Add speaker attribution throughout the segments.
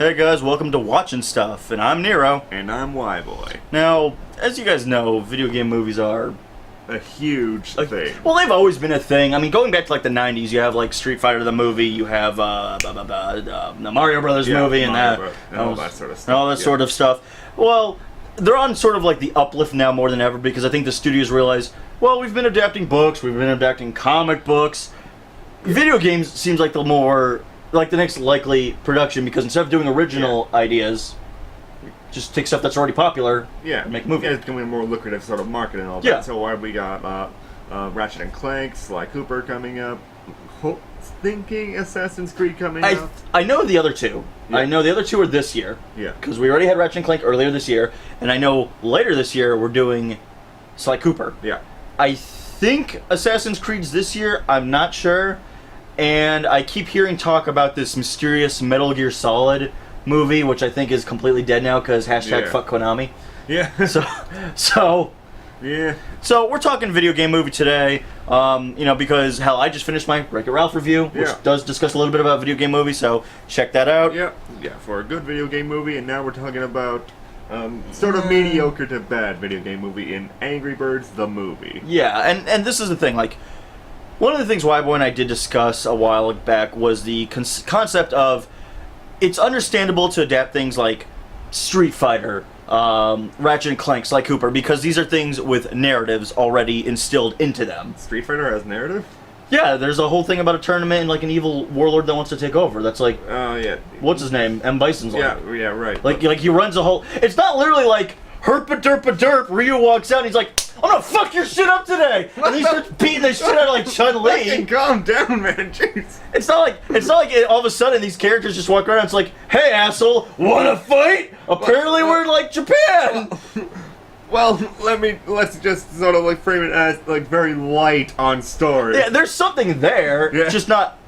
Speaker 1: Hey guys, welcome to Watchin' Stuff, and I'm Nero.
Speaker 2: And I'm Y-Boy.
Speaker 1: Now, as you guys know, video game movies are
Speaker 2: a huge thing.
Speaker 1: Well, they've always been a thing. I mean, going back to like the 90s, you have like Street Fighter the movie, you have the Mario Brothers movie, and
Speaker 2: all that sort of stuff.
Speaker 1: All that sort of stuff. Well, they're on sort of like the uplift now more than ever because I think the studios realize, well, we've been adapting books, we've been adapting comic books. Video games seems like the more, like the next likely production because instead of doing original ideas, just take stuff that's already popular and make movies.
Speaker 2: Yeah, it's going to be a more lucrative sort of market and all that. So why we got Ratchet and Clank, Sly Cooper coming up, thinking Assassin's Creed coming up.
Speaker 1: I know the other two. Yeah. I know the other two are this year.
Speaker 2: Yeah.
Speaker 1: Because we already had Ratchet and Clank earlier this year, and I know later this year we're doing Sly Cooper.
Speaker 2: Yeah.
Speaker 1: I think Assassin's Creed's this year. I'm not sure. And I keep hearing talk about this mysterious Metal Gear Solid movie, which I think is completely dead now because hashtag fuck Konami.
Speaker 2: Yeah.
Speaker 1: So
Speaker 2: yeah.
Speaker 1: So we're talking video game movie today, because hell, I just finished my Wreck-It Ralph review, which does discuss a little bit about video game movies, so check that out.
Speaker 2: Yeah, for a good video game movie, and now we're talking about sort of mediocre to bad video game movie in Angry Birds the movie.
Speaker 1: Yeah, and this is the thing, like, one of the things Y-Boy and I did discuss a while back was the concept of it's understandable to adapt things like Street Fighter, Ratchet and Clank, Sly Cooper, because these are things with narratives already instilled into them.
Speaker 2: Street Fighter has narrative?
Speaker 1: Yeah, there's a whole thing about a tournament and like an evil warlord that wants to take over. That's like, what's his name? M. Bison's like.
Speaker 2: Yeah, right.
Speaker 1: Like he runs a whole. It's not literally like herpa derpa derp. Ryu walks out and he's like, I'm gonna fuck your shit up today, and he starts beating the shit out of like Chun-Li.
Speaker 2: Calm down, man. Jeez.
Speaker 1: It's not like all of a sudden these characters just walk around. And it's like, hey asshole, wanna fight? Apparently we're like Japan.
Speaker 2: Well, let's just sort of like frame it as like very light on story.
Speaker 1: Yeah, there's something there, just not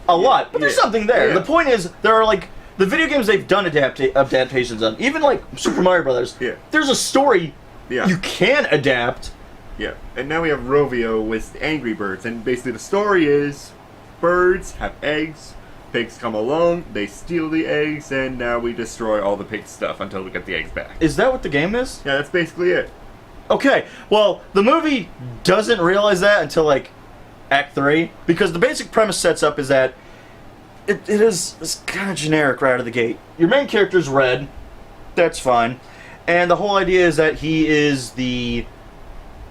Speaker 1: a lot, but there's something there. The point is, there are like the video games they've done adaptations on, even like Super Mario Brothers.
Speaker 2: Yeah.
Speaker 1: There's a story you can adapt.
Speaker 2: Yeah, and now we have Rovio with Angry Birds, and basically the story is birds have eggs, pigs come along, they steal the eggs, and now we destroy all the pig stuff until we get the eggs back.
Speaker 1: Is that what the game is?
Speaker 2: Yeah, that's basically it.
Speaker 1: Okay, well, the movie doesn't realize that until like Act 3, because the basic premise sets up is that it's kind of generic right out of the gate. Your main character's Red, that's fine, and the whole idea is that he is the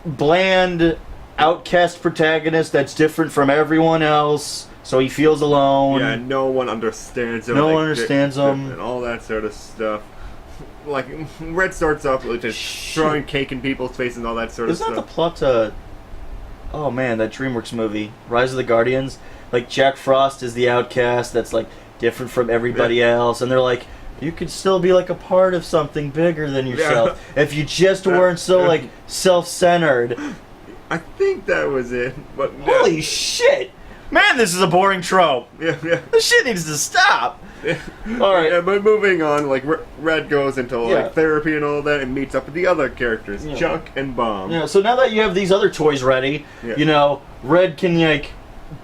Speaker 1: bland outcast protagonist that's different from everyone else, so he feels alone.
Speaker 2: Yeah, no one understands him.
Speaker 1: No one understands him.
Speaker 2: And all that sort of stuff. Like, Red starts off with just throwing cake in people's faces and all that sort of stuff.
Speaker 1: Isn't that the plot to... Oh man, that DreamWorks movie, Rise of the Guardians? Like, Jack Frost is the outcast that's, like, different from everybody else, and they're like, you could still be, like, a part of something bigger than yourself if you just weren't so, like, self-centered.
Speaker 2: I think that was it, but...
Speaker 1: Holy shit! Man, this is a boring trope.
Speaker 2: Yeah.
Speaker 1: This shit needs to stop. Alright.
Speaker 2: Yeah, but moving on, like, Red goes into, like, therapy and all that and meets up with the other characters, Chuck and Bomb.
Speaker 1: Yeah, so now that you have these other toys ready, Red can, like,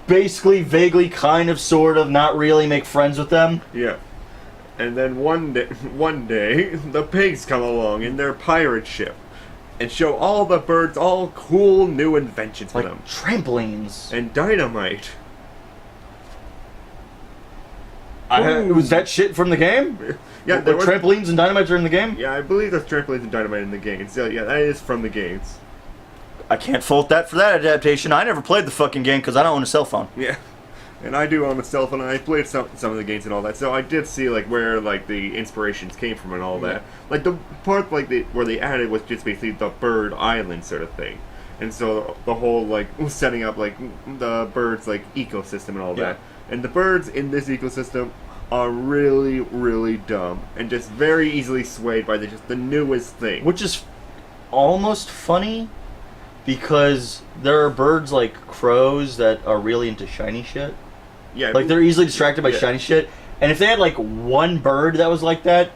Speaker 1: basically, vaguely, kind of, sort of, not really make friends with them.
Speaker 2: Yeah. And then one day, the pigs come along in their pirate ship and show all the birds all cool new inventions for them.
Speaker 1: Trampolines.
Speaker 2: And dynamite.
Speaker 1: Was that shit from the game?
Speaker 2: Yeah,
Speaker 1: there were trampolines and dynamite are in the game?
Speaker 2: Yeah, I believe there's trampolines and dynamite in the game. So yeah, that is from the games.
Speaker 1: I can't fault that for that adaptation. I never played the fucking game because I don't own a cell phone.
Speaker 2: Yeah. And I do own a cell phone, and I played some of the games and all that, so I did see like where like the inspirations came from and all that. Like the part like where they added was just basically the bird island sort of thing, and so the whole like setting up like the birds like ecosystem and all that. And the birds in this ecosystem are really, really dumb and just very easily swayed by just the newest thing.
Speaker 1: Which is almost funny because there are birds like crows that are really into shiny shit.
Speaker 2: Yeah,
Speaker 1: like they're easily distracted by shiny shit, and if they had like one bird that was like that,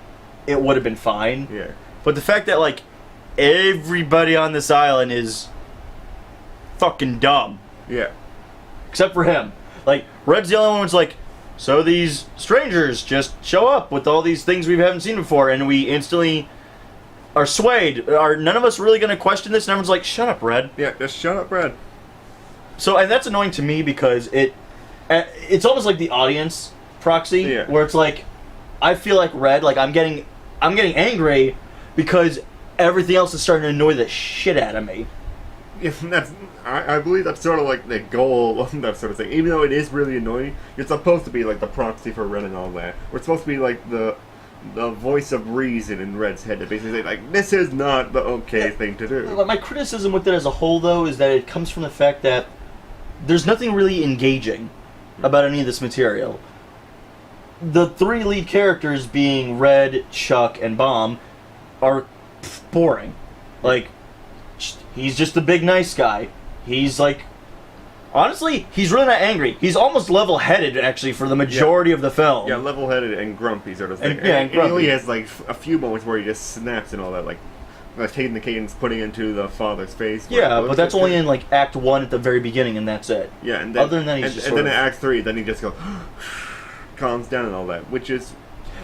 Speaker 1: it would have been fine.
Speaker 2: Yeah.
Speaker 1: But the fact that like everybody on this island is fucking dumb.
Speaker 2: Yeah.
Speaker 1: Except for him. Like Red's the only one who's like, So these strangers just show up with all these things we haven't seen before, and we instantly are swayed. Are none of us really going to question this? And everyone's like, shut up, Red.
Speaker 2: Yeah, just shut up, Red.
Speaker 1: So, and that's annoying to me because it's almost like the audience proxy,
Speaker 2: Yeah.
Speaker 1: where it's like, I feel like Red, like I'm getting angry because everything else is starting to annoy the shit out of me.
Speaker 2: Yeah, I believe that's sort of like the goal of that sort of thing. Even though it is really annoying, you're supposed to be like the proxy for Red and all that. We're supposed to be like the voice of reason in Red's head to basically say, like, this is not the okay thing to do.
Speaker 1: My criticism with it as a whole, though, is that it comes from the fact that there's nothing really engaging about any of this material. The three lead characters, being Red, Chuck, and Bomb, are boring. Like, he's just a big nice guy. He's like, honestly, he's really not angry. He's almost level-headed, actually, for the majority of the film.
Speaker 2: Yeah, level-headed and grumpy sort of thing.
Speaker 1: And
Speaker 2: he only has like a few moments where he just snaps and all that, like taking the cadence, putting it into the father's face.
Speaker 1: Yeah, but that's only in like Act 1 at the very beginning, and that's it.
Speaker 2: Yeah, and then,
Speaker 1: other than that, he's just
Speaker 2: and then in Act 3, then he just goes, calms down and all that, which is.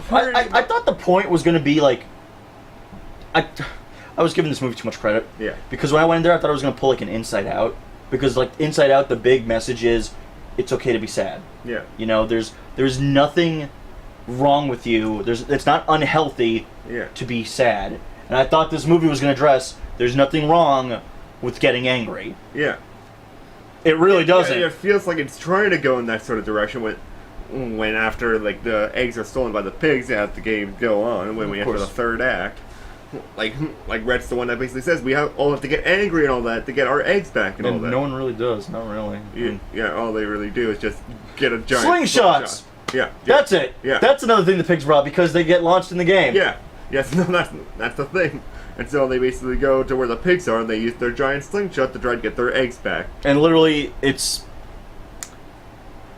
Speaker 1: I thought the point was going to be like, I was giving this movie too much credit.
Speaker 2: Yeah.
Speaker 1: Because when I went in there, I thought I was going to pull like an Inside Out. Because like Inside Out, the big message is, it's okay to be sad.
Speaker 2: Yeah.
Speaker 1: You know, there's nothing wrong with you. It's not unhealthy to be sad. And I thought this movie was going to address, there's nothing wrong with getting angry.
Speaker 2: Yeah.
Speaker 1: It really doesn't.
Speaker 2: Yeah, it feels like it's trying to go in that sort of direction when after like the eggs are stolen by the pigs as the game go on, and when we enter the third act. Like Red's the one that basically says we all have to get angry and all that to get our eggs back and all that.
Speaker 1: No one really does. Not really.
Speaker 2: Yeah, all they really do is just get a giant
Speaker 1: slingshots.
Speaker 2: Yeah,
Speaker 1: that's it.
Speaker 2: Yeah,
Speaker 1: that's another thing the pigs brought because they get launched in the game.
Speaker 2: Yeah, yes, no, that's the thing. And so they basically go to where the pigs are and they use their giant slingshot to try to get their eggs back.
Speaker 1: And literally, it's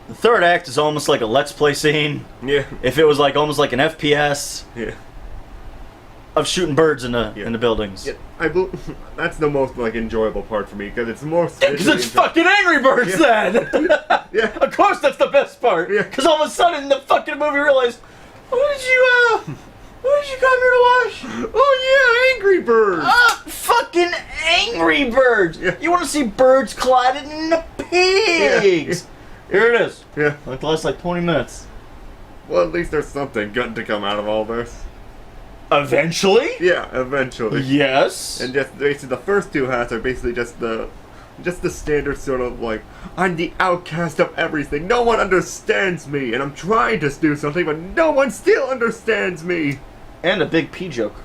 Speaker 1: the third act is almost like a Let's Play scene.
Speaker 2: Yeah.
Speaker 1: If it was like almost like an FPS.
Speaker 2: Yeah.
Speaker 1: Of shooting birds in the buildings.
Speaker 2: Yeah, that's the most like enjoyable part for me because it's more.
Speaker 1: Because it's fucking Angry Birds then.
Speaker 2: Yeah.
Speaker 1: Of course, that's the best part.
Speaker 2: Yeah.
Speaker 1: Because all of a sudden the fucking movie realized, what did you come here to watch?
Speaker 2: Oh yeah, Angry Birds.
Speaker 1: Fucking Angry Birds.
Speaker 2: Yeah.
Speaker 1: You want to see birds collided into pigs?
Speaker 2: Yeah.
Speaker 1: Here it is.
Speaker 2: Yeah.
Speaker 1: Like the last 20 minutes.
Speaker 2: Well, at least there's something good to come out of all this.
Speaker 1: Eventually?
Speaker 2: Yeah, eventually.
Speaker 1: Yes.
Speaker 2: And just basically the first two halves are basically just the standard sort of like, I'm the outcast of everything. No one understands me, and I'm trying to do something, but no one still understands me.
Speaker 1: And a big pee joke.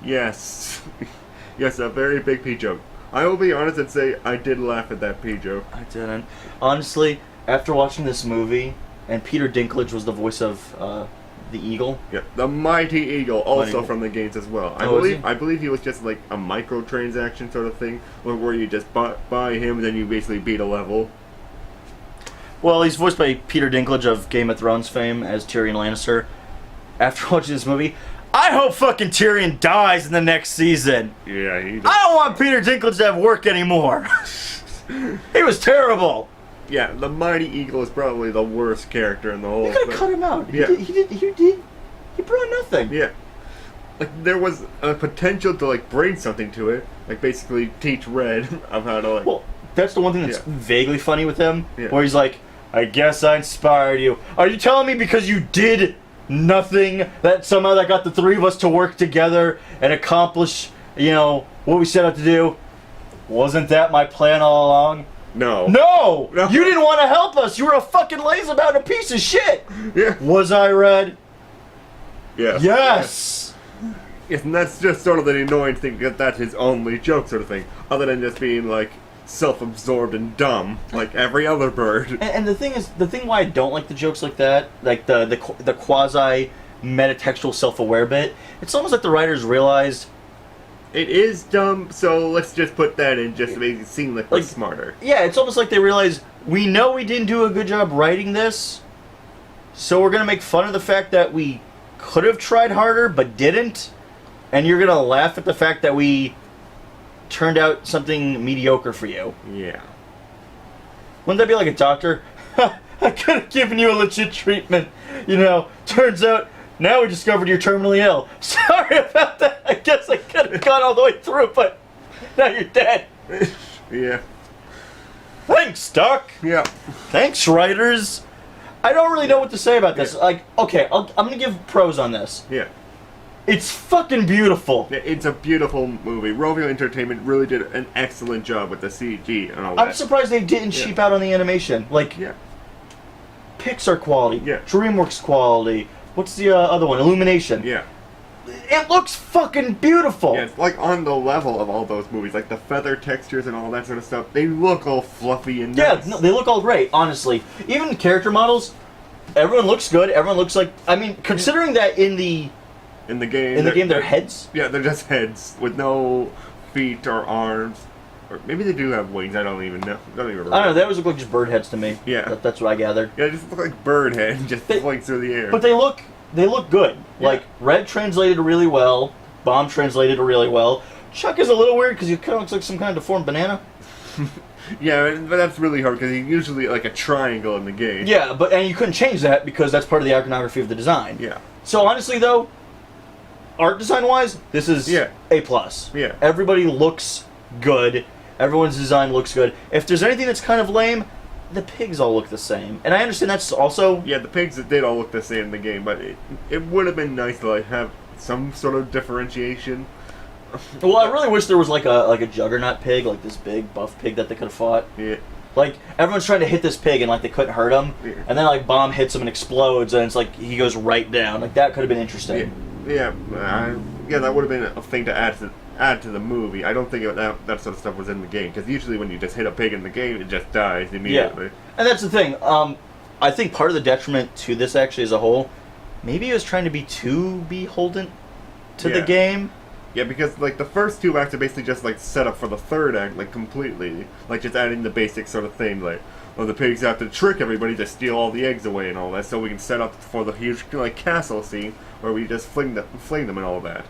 Speaker 2: Yes. Yes, a very big pee joke. I will be honest and say I did laugh at that pee joke.
Speaker 1: I didn't. Honestly, after watching this movie, and Peter Dinklage was the voice of the eagle.
Speaker 2: Yeah, the Mighty Eagle, also
Speaker 1: Mighty.
Speaker 2: from the games as well.
Speaker 1: Oh,
Speaker 2: I believe he was just like a microtransaction sort of thing, where you just buy him and then you basically beat a level.
Speaker 1: Well, he's voiced by Peter Dinklage of Game of Thrones fame as Tyrion Lannister. After watching this movie, I hope fucking Tyrion dies in the next season.
Speaker 2: Yeah, he.
Speaker 1: I don't want Peter Dinklage to have work anymore. He was terrible.
Speaker 2: Yeah, the Mighty Eagle is probably the worst character in the whole
Speaker 1: You could
Speaker 2: thing.
Speaker 1: have cut him out.
Speaker 2: Yeah.
Speaker 1: He brought nothing.
Speaker 2: Yeah. Like, there was a potential to, like, bring something to it. Like, basically teach Red of how to, like...
Speaker 1: Well, that's the one thing that's vaguely funny with him,
Speaker 2: Yeah.
Speaker 1: where he's like, I guess I inspired you. Are you telling me because you did nothing that somehow that got the three of us to work together and accomplish, what we set out to do? Wasn't that my plan all along?
Speaker 2: No.
Speaker 1: No! You didn't want to help us! You were a fucking lazy-bound a piece of shit!
Speaker 2: Yeah.
Speaker 1: Was I, Red?
Speaker 2: Yes.
Speaker 1: Yes!
Speaker 2: Yes, and that's just sort of the annoying thing, because that's his only joke sort of thing. Other than just being, like, self-absorbed and dumb, like every other bird.
Speaker 1: And the thing why I don't like the jokes like that, like the quasi metatextual self-aware bit, it's almost like the writers realized
Speaker 2: It is dumb, so let's just put that in just to make it seem like we're smarter.
Speaker 1: Yeah, it's almost like they realize, we know we didn't do a good job writing this, so we're going to make fun of the fact that we could have tried harder but didn't, and you're going to laugh at the fact that we turned out something mediocre for you.
Speaker 2: Yeah.
Speaker 1: Wouldn't that be like a doctor? I could have given you a legit treatment. You know, turns out now we discovered you're terminally ill. Sorry about that. I guess I could have gone all the way through, but now you're dead.
Speaker 2: Yeah.
Speaker 1: Thanks, Doc.
Speaker 2: Yeah.
Speaker 1: Thanks, writers. I don't really know what to say about this. Like, okay, I'm gonna give pros on this.
Speaker 2: Yeah.
Speaker 1: It's fucking beautiful.
Speaker 2: Yeah, it's a beautiful movie. Rovio Entertainment really did an excellent job with the CG and all that.
Speaker 1: I'm surprised they didn't cheap out on the animation. Like,
Speaker 2: Yeah.
Speaker 1: Pixar quality,
Speaker 2: Yeah.
Speaker 1: DreamWorks quality. What's the other one? Illumination.
Speaker 2: Yeah.
Speaker 1: It looks fucking beautiful.
Speaker 2: Yeah, it's like on the level of all those movies, like the feather textures and all that sort of stuff. They look all fluffy and nice.
Speaker 1: Yeah, no, they look all great, honestly. Even the character models, everyone looks good. Everyone looks like, I mean, considering that in the game they're heads.
Speaker 2: Yeah, they're just heads with no feet or arms. Or maybe they do have wings. I don't even know.
Speaker 1: I don't know. They always look like just bird heads to me.
Speaker 2: Yeah.
Speaker 1: That's what I gathered.
Speaker 2: Yeah, they just look like bird heads just flying through the air.
Speaker 1: But they look good.
Speaker 2: Yeah.
Speaker 1: Like, Red translated really well. Bomb translated really well. Chuck is a little weird because he kind of looks like some kind of deformed banana.
Speaker 2: Yeah, but that's really hard because he's usually like a triangle in the game.
Speaker 1: Yeah, and you couldn't change that because that's part of the iconography of the design.
Speaker 2: Yeah.
Speaker 1: So honestly, though, art design wise, this is A+.
Speaker 2: Yeah.
Speaker 1: Everybody looks good. Everyone's design looks good. If there's anything that's kind of lame, the pigs all look the same. And I understand that's also...
Speaker 2: Yeah, the pigs did all look the same in the game, but it would have been nice to like have some sort of differentiation.
Speaker 1: Well, I really wish there was like a juggernaut pig, like this big buff pig that they could have fought.
Speaker 2: Yeah.
Speaker 1: Like, everyone's trying to hit this pig and like they couldn't hurt him.
Speaker 2: Yeah.
Speaker 1: And then like Bomb hits him and explodes and it's like he goes right down. Like that could have been interesting.
Speaker 2: Yeah, that would have been a thing to add to the movie. I don't think that sort of stuff was in the game because usually when you just hit a pig in the game, it just dies immediately.
Speaker 1: Yeah. And that's the thing. I think part of the detriment to this actually as a whole, maybe it was trying to be too beholden to the game.
Speaker 2: Yeah, because like the first two acts are basically just like set up for the third act, like completely, like just adding the basic sort of thing, like the pigs have to trick everybody to steal all the eggs away and all that, so we can set up for the huge like castle scene where we just fling them and all that.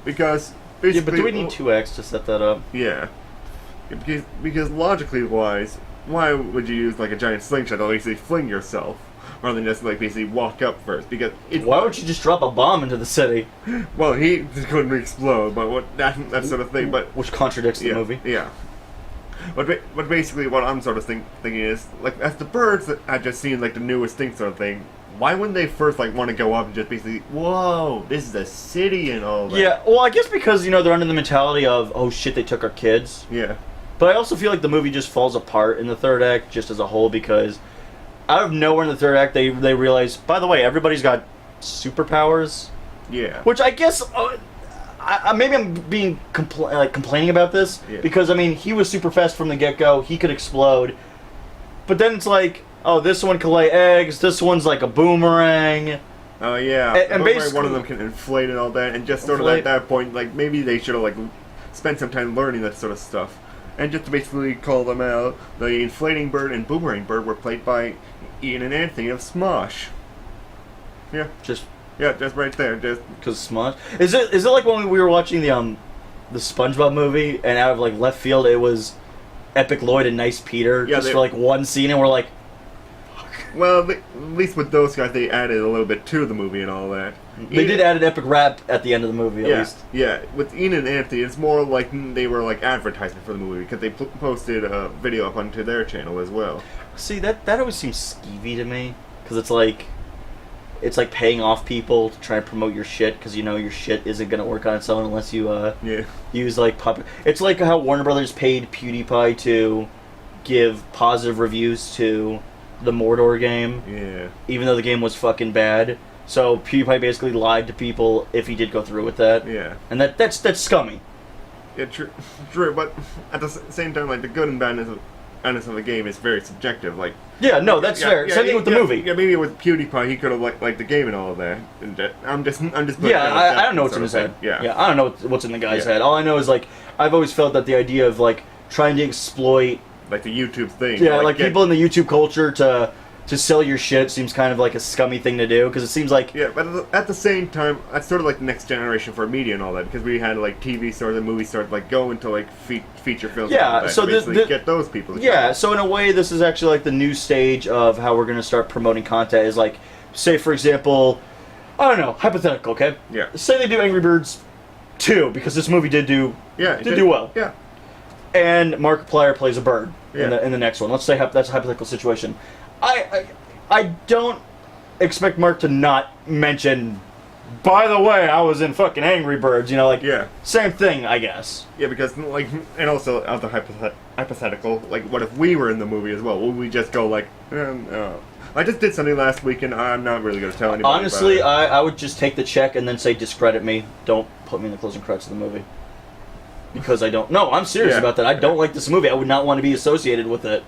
Speaker 2: Because basically,
Speaker 1: yeah, but do we need 2 acts to set that up?
Speaker 2: Yeah, because logically wise, why would you use like a giant slingshot to basically fling yourself? Rather than just like basically walk up first, because
Speaker 1: why would you just drop a bomb into the city?
Speaker 2: Well, he couldn't explode, but that sort of thing. But
Speaker 1: which contradicts the movie.
Speaker 2: Yeah. But basically, what I'm sort of thinking is like as the birds that I just seen like the newest thing sort of thing. Why wouldn't they first like want to go up and just basically, whoa, this is a city and all that?
Speaker 1: Yeah. Well, I guess because they're under the mentality of oh shit, they took our kids.
Speaker 2: Yeah.
Speaker 1: But I also feel like the movie just falls apart in the third act just as a whole because out of nowhere in the third act, they realize, by the way, everybody's got superpowers.
Speaker 2: Yeah.
Speaker 1: Which I guess, maybe I'm being complaining about this, because, I mean, he was super fast from the get-go, he could explode, but then it's like, oh, this one can lay eggs, this one's like a boomerang.
Speaker 2: Oh, yeah.
Speaker 1: And basically,
Speaker 2: one of them can inflate and all that, and just sort of at that point, like, maybe they should have, like, spent some time learning that sort of stuff. And just to basically call them out, the inflating bird and boomerang bird were played by Ian and Anthony of Smosh. Yeah. Just right there. Just
Speaker 1: because Smosh. Is it like when we were watching the SpongeBob movie and out of like left field it was Epic Lloyd and Nice Peter for like one scene and we're like.
Speaker 2: Well, at least with those guys, they added a little bit to the movie and all that.
Speaker 1: They did add an epic rap at the end of the movie, at least.
Speaker 2: Yeah, with Ian and Anthony, it's more like they were like advertising for the movie because they posted a video up onto their channel as well.
Speaker 1: See, that always seems skeevy to me because it's like paying off people to try and promote your shit because your shit isn't gonna work on its own unless you use like It's like how Warner Brothers paid PewDiePie to give positive reviews to the Mordor game.
Speaker 2: Yeah. Even
Speaker 1: though the game was fucking bad. So PewDiePie basically lied to people if he did go through with that.
Speaker 2: Yeah.
Speaker 1: And that's scummy.
Speaker 2: Yeah, true. But at the same time, like the good and badness of the game is very subjective. Like.
Speaker 1: Yeah, no, that's fair. Same thing with the movie.
Speaker 2: Yeah, maybe with PewDiePie he could have liked the game and all of that. And I'm just.
Speaker 1: Yeah, I don't know what's in his head. Yeah, I don't know what's in the guy's head. All I know is like I've always felt that the idea of like trying to exploit
Speaker 2: like the YouTube thing.
Speaker 1: Yeah, like people in the YouTube culture to to sell your shit seems kind of like a scummy thing to do, because it seems like...
Speaker 2: Yeah, but at the same time, that's sort of like the next generation for media and all that, because we had like TV stars and movie stars like go into like feature films.
Speaker 1: Yeah,
Speaker 2: and all that,
Speaker 1: so
Speaker 2: to basically get those people. To
Speaker 1: yeah, so in a way, this is actually like the new stage of how we're going to start promoting content. Is like, say for example, I don't know, hypothetical, okay?
Speaker 2: Yeah.
Speaker 1: Say they do Angry Birds 2, because this movie did do well.
Speaker 2: Yeah.
Speaker 1: And Markiplier plays a bird
Speaker 2: Yeah.
Speaker 1: in the next one. Let's say that's a hypothetical situation. I don't expect Mark to not mention, by the way, I was in fucking Angry Birds, you know, like,
Speaker 2: Yeah.
Speaker 1: same thing, I guess.
Speaker 2: Yeah, because, like, and also, of the hypothetical, like, what if we were in the movie as well? Would we just go, like, I just did something last week, and I'm not really going to tell anybody
Speaker 1: Honestly,
Speaker 2: about it.
Speaker 1: I would just take the check and then say, discredit me. Don't put me in the closing credits of the movie. Because I don't... No, I'm serious about that. I don't like this movie. I would not want to be associated with it.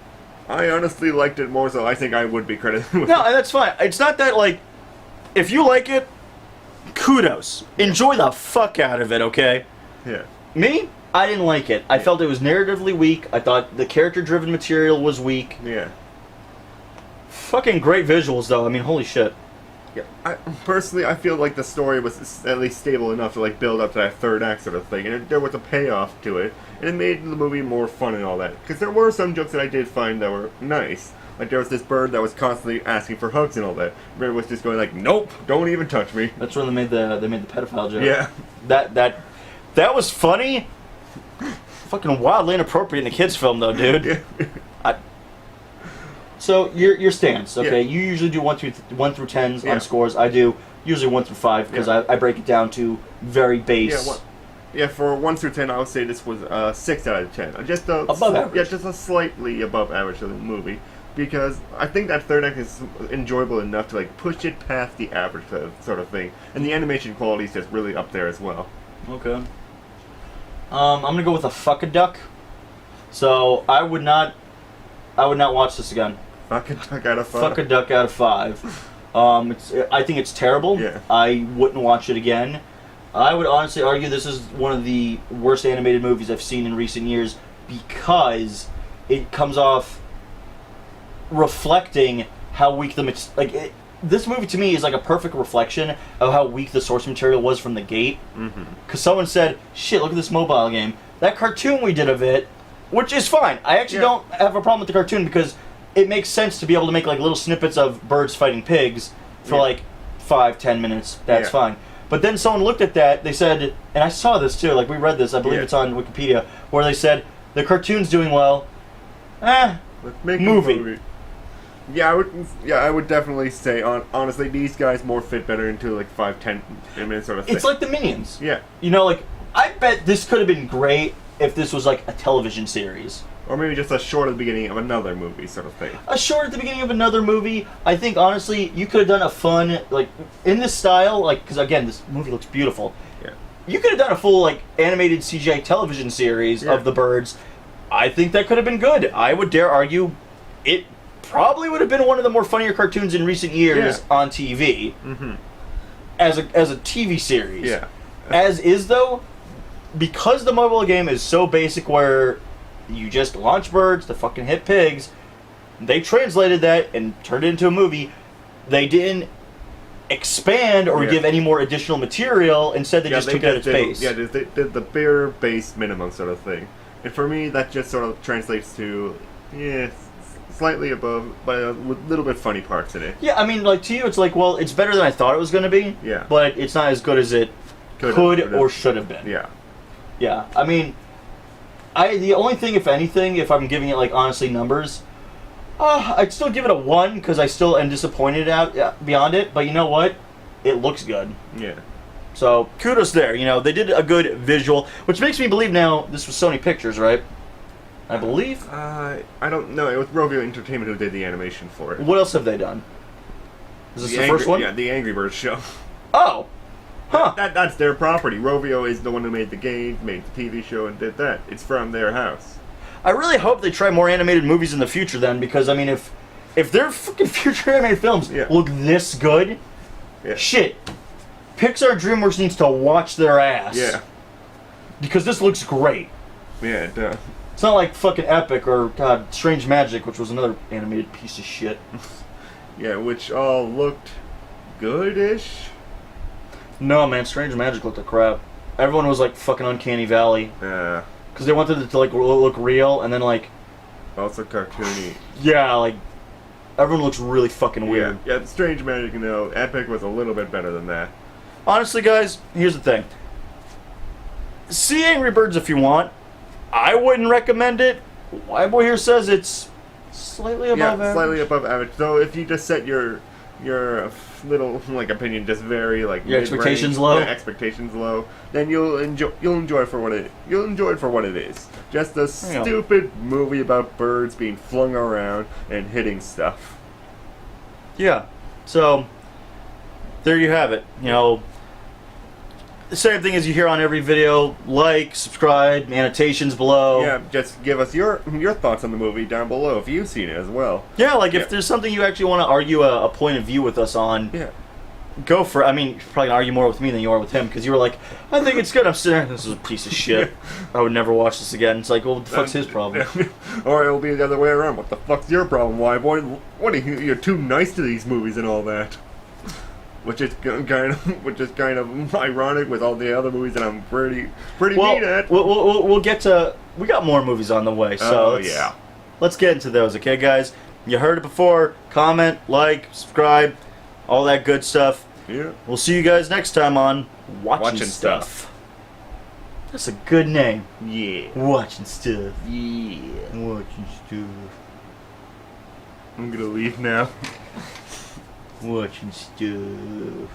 Speaker 2: I honestly liked it more, so I think I would be credited with
Speaker 1: No,
Speaker 2: it.
Speaker 1: and that's fine. It's not that, like, if you like it, kudos. Enjoy the fuck out of it, okay?
Speaker 2: Yeah.
Speaker 1: Me? I didn't like it. I felt it was narratively weak. I thought the character-driven material was weak.
Speaker 2: Yeah.
Speaker 1: Fucking great visuals, though. I mean, holy shit.
Speaker 2: Yeah. Personally, I feel like the story was at least stable enough to, like, build up to that third act sort of thing, and there was a payoff to it, and it made the movie more fun and all that. Because there were some jokes that I did find that were nice. Like, there was this bird that was constantly asking for hugs and all that. Bird was just going like, nope, don't even touch me.
Speaker 1: That's when they made the pedophile joke.
Speaker 2: Yeah.
Speaker 1: That was funny. Fucking wildly inappropriate in a kids' film, though, dude.
Speaker 2: Yeah.
Speaker 1: So your stance, okay?
Speaker 2: Yeah.
Speaker 1: You usually do 1 through 10s
Speaker 2: Yeah.
Speaker 1: on scores. I do usually 1 through 5 because I break it down to very base.
Speaker 2: Yeah, for 1 through 10, I would say this was 6 out of 10. Just
Speaker 1: above average.
Speaker 2: Yeah, just a slightly above average of the movie. Because I think that third act is enjoyable enough to like push it past the average sort of thing. And the animation quality is just really up there as well.
Speaker 1: Okay. I'm gonna go with a fuck a duck. So I would not watch this again.
Speaker 2: Fuck a duck out of 5.
Speaker 1: Fuck a duck out of 5. I think it's terrible.
Speaker 2: Yeah.
Speaker 1: I wouldn't watch it again. I would honestly argue this is one of the worst animated movies I've seen in recent years because it comes off reflecting how weak this movie to me is like a perfect reflection of how weak the source material was from the gate. Because someone said, shit, look at this mobile game. That cartoon we did of it, which is fine. I actually don't have a problem with the cartoon because it makes sense to be able to make like little snippets of birds fighting pigs for like 5-10 minutes. That's fine. But then someone looked at that, they said, and I saw this too, like we read this, I believe it's on Wikipedia, where they said, the cartoon's doing well,
Speaker 2: Let's make
Speaker 1: movie.
Speaker 2: a movie. Yeah, I would definitely say, honestly, these guys more fit better into like 5-10 minutes sort of thing.
Speaker 1: It's like the Minions.
Speaker 2: Yeah.
Speaker 1: You know, like, I bet this could have been great if this was like a television series.
Speaker 2: Or maybe just a short at the beginning of another movie sort of thing.
Speaker 1: A short at the beginning of another movie. I think, honestly, you could have done a fun, like, in this style, like, because, again, this movie looks beautiful.
Speaker 2: Yeah.
Speaker 1: You could have done a full, like, animated CGI television series of the birds. I think that could have been good. I would dare argue it probably would have been one of the more funnier cartoons in recent years on TV. As a TV series.
Speaker 2: Yeah.
Speaker 1: As is, though, because the mobile game is so basic where you just launch birds to fucking hit pigs, they translated that and turned it into a movie. They didn't expand or give any more additional material. Instead, they just took it at its base.
Speaker 2: Yeah, they did the bare base minimum sort of thing. And for me, that just sort of translates to, slightly above, but with a little bit funny parts in it.
Speaker 1: Yeah, I mean, like, to you, it's like, well, it's better than I thought it was going to be.
Speaker 2: Yeah.
Speaker 1: But it's not as good as it could or should have been.
Speaker 2: Yeah.
Speaker 1: Yeah, I mean, the only thing, if anything, if I'm giving it, like, honestly, numbers, I'd still give it a 1, because I still am disappointed beyond it, but you know what? It looks good.
Speaker 2: Yeah.
Speaker 1: So, kudos there. You know, they did a good visual, which makes me believe now this was Sony Pictures, right? I believe?
Speaker 2: I don't know. It was Rovio Entertainment who did the animation for it.
Speaker 1: What else have they done? Is this the first one?
Speaker 2: Yeah, the Angry Birds show.
Speaker 1: Oh! Huh.
Speaker 2: That's their property. Rovio is the one who made the game, made the TV show, and did that. It's from their house.
Speaker 1: I really hope they try more animated movies in the future then, because, I mean, if their fucking future animated films look this good, shit. Pixar DreamWorks needs to watch their ass.
Speaker 2: Yeah.
Speaker 1: Because this looks great.
Speaker 2: Yeah, it does.
Speaker 1: It's not like fucking Epic or, God, Strange Magic, which was another animated piece of shit.
Speaker 2: Yeah, which all looked good-ish.
Speaker 1: No, man, Strange Magic looked like crap. Everyone was like fucking Uncanny Valley.
Speaker 2: Yeah.
Speaker 1: Because they wanted it to like look real, and then like...
Speaker 2: Also cartoony.
Speaker 1: Yeah, like... Everyone looks really fucking weird.
Speaker 2: Yeah, Strange Magic, Epic was a little bit better than that.
Speaker 1: Honestly, guys, here's the thing. See Angry Birds if you want. I wouldn't recommend it. My boy here says it's slightly above average.
Speaker 2: Slightly above average. So if you just set your little opinion just very
Speaker 1: your
Speaker 2: mid-range,
Speaker 1: expectations low.
Speaker 2: Expectations low, then you'll enjoy it for what it is. Just a stupid movie about birds being flung around and hitting stuff.
Speaker 1: Yeah. So there you have it. The same thing as you hear on every video. Like, subscribe, annotations below.
Speaker 2: Yeah, just give us your thoughts on the movie down below if you've seen it as well.
Speaker 1: Yeah, like if there's something you actually want to argue a point of view with us on, go for it. I mean, you're probably going to argue more with me than you are with him, because you were like, I think it's good. I'm sitting there, this is a piece of shit. I would never watch this again. It's like, well, what the fuck's his problem?
Speaker 2: Or it'll be the other way around. What the fuck's your problem, why boy? What are you're too nice to these movies and all that. Which is kind of ironic with all the other movies that I'm pretty mean at.
Speaker 1: We'll get to. We got more movies on the way, so let's get into those, okay, guys? You heard it before. Comment, like, subscribe, all that good stuff.
Speaker 2: Yeah.
Speaker 1: We'll see you guys next time on Watchin' Stuff. That's a good name.
Speaker 2: Yeah.
Speaker 1: Watchin' Stuff.
Speaker 2: Yeah.
Speaker 1: Watchin' Stuff.
Speaker 2: I'm gonna leave now.
Speaker 1: Watchin' Stuff.